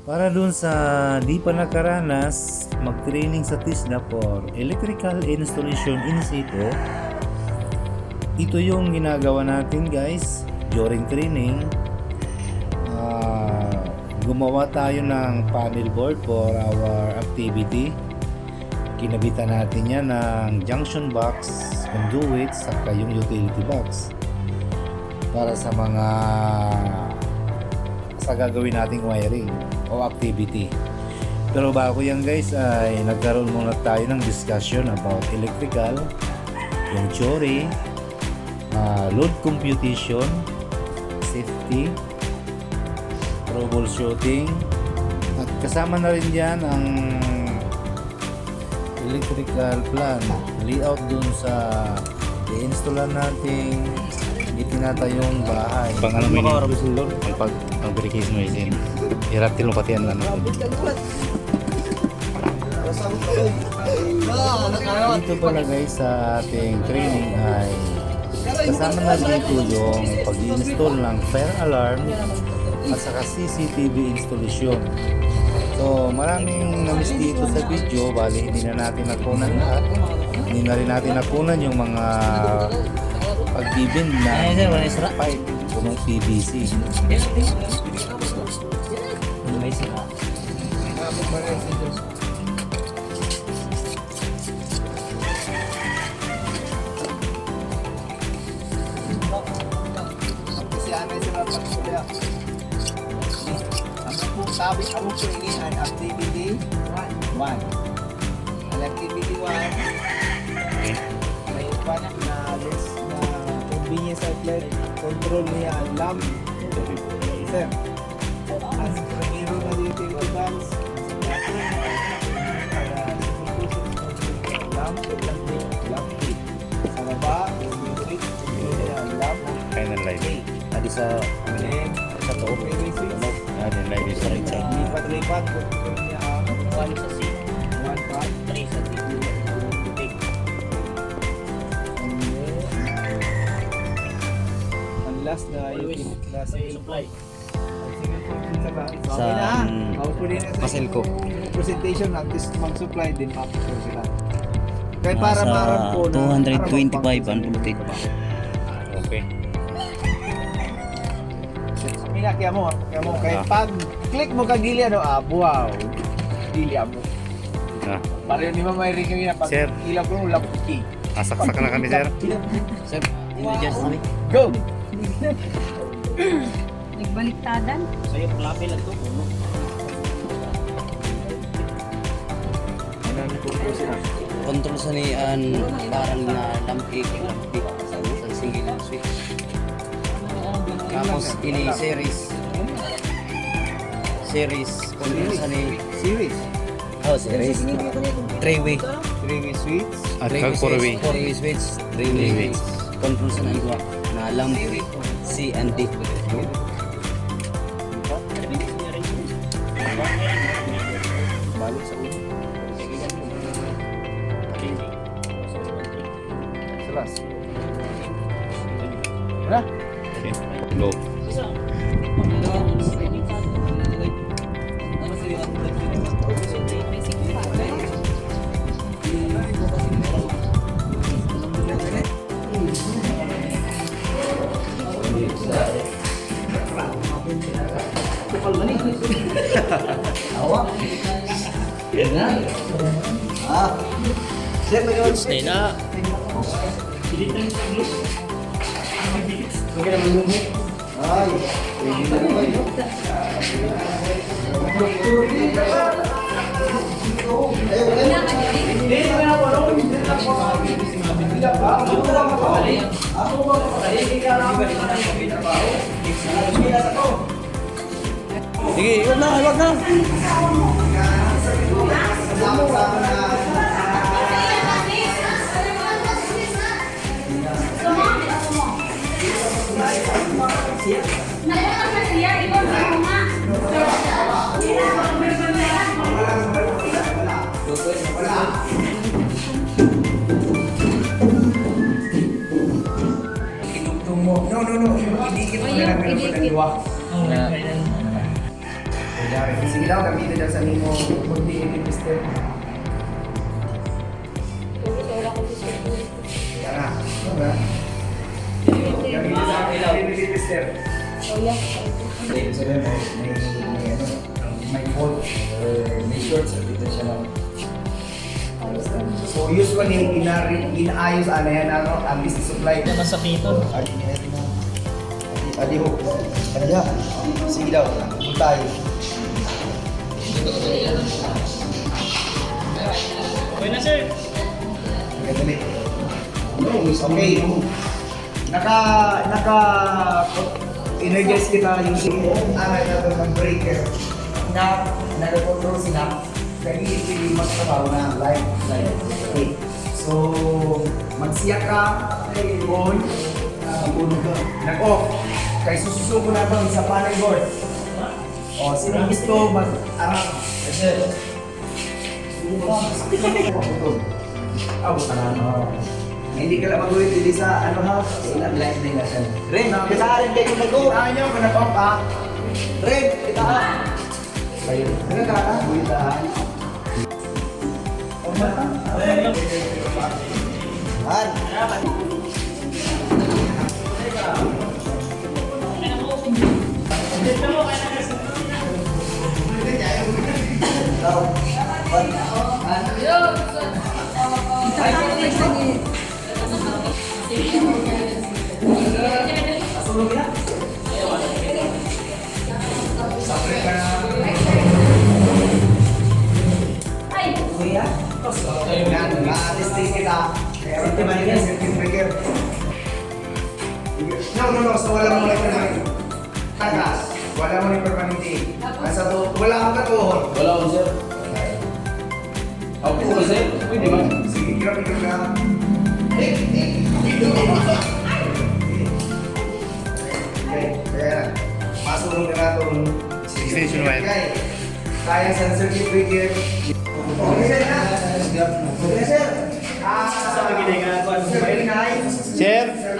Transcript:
Para dun sa di pa nakaranas mag-training sa TISDA for Electrical Installation in situ, ito yung ginagawa natin guys during training. Gumawa tayo ng panel board for our activity. Kinabitan natin yan ng junction box, conduit, saka yung utility box para sa mga gagawin nating wiring o activity. Pero bago yan guys ay nagkaroon muna tayo ng discussion about electrical, yung theory, load computation, safety, troubleshooting, at kasama na rin dyan ang electrical plan, layout dun sa i-installan nating itinatayong bahay. Pang ano mo yun? Ang verification mo yun. Iratil mo pati yan ano. Dito pala guys sa ating training ay kasama na dito yung pag-install ng fire alarm at saka CCTV installation. So maraming na-miss dito sa video, bali hindi na natin nakunan lahat. Hindi na rin natin nakunan yung mga pagbibin na pipe ng PVC. Sabi ako po ini an activity 1. An activity 1 may upan na list na convenience outlet control niya ang lamp. Sir, as primero na utility box lamp kit. Sa baba, yung switch, yung lamp. Final light. Tadi sa Sa loob. Final light is right side. Lipat-lipat control niya ang 1 sa C, 1 part. 3 sa D. Ang last na yung last Supply. sa Pasel ko. presentation natin mag-supply din mapapos sila. Kaya para Nasa maram po na 225 ang voltage. Okay. Kaya mo kaya pag click mo ka gili ano wow gili mo para yun di ba may ring yung pag Sir. ilaw ko lang key Saksak na kami sir. Sir, ingredients namin. go Nagbaliktadan. Sa'yo, lapel lang ito. Control sa niyan parang na lampi sa single switch. Tapos ini series control sa ni series series three-way switch At kag four-way. four-way switch three-way control sa nang duwa na lampi C and D. balik sa ulo selas na Okay. Go. Stay na. Sige, wag na. No. Idikit mo na lang pero dalawa. Sige daw, gamitin daw sa nimo continuity tester. Tara. Tara. Gamitin sa continuity tester. So, may fault or may short circuit na siya lang. So usually, inaayos yan, ang business supply. Naman sa piton. Adi ho. Adi ha. Sige daw. Kung tayo. Okay na, sir. Okay. Naka-energize kita using aral na ito ng breaker na nag-control sila kaya hindi mas trabaho na live. Okay. So, magsiyak ka, on, nag-off. Kaya sususuko na ito sa panel board. O, sino gusto mag-arap? Kasi, hindi ka lang mag-ulit dili sa ano ha? Ilang live na ilasan. Ren, kita rin kayo mag-go. Kita nyo, manag-off ha? Ren, kita ha? Kayo. Ano ka ha? Kita ha? Han! Na-testing kita. Kaya ba niya circuit breaker? No. So wala mo na permanente. Tagas. Wala mo na permanente. Nasa to, wala akong katuhon. Wala ko, sir. Ako po, sir. Pwede ba? Sige, grab ka. Okay, kaya masulong ka na itong Extension wire. Kaya sa circuit breaker. Okay, sir na. Okay, sir. Sa mga ginagawa. Sir, Chair. Sir,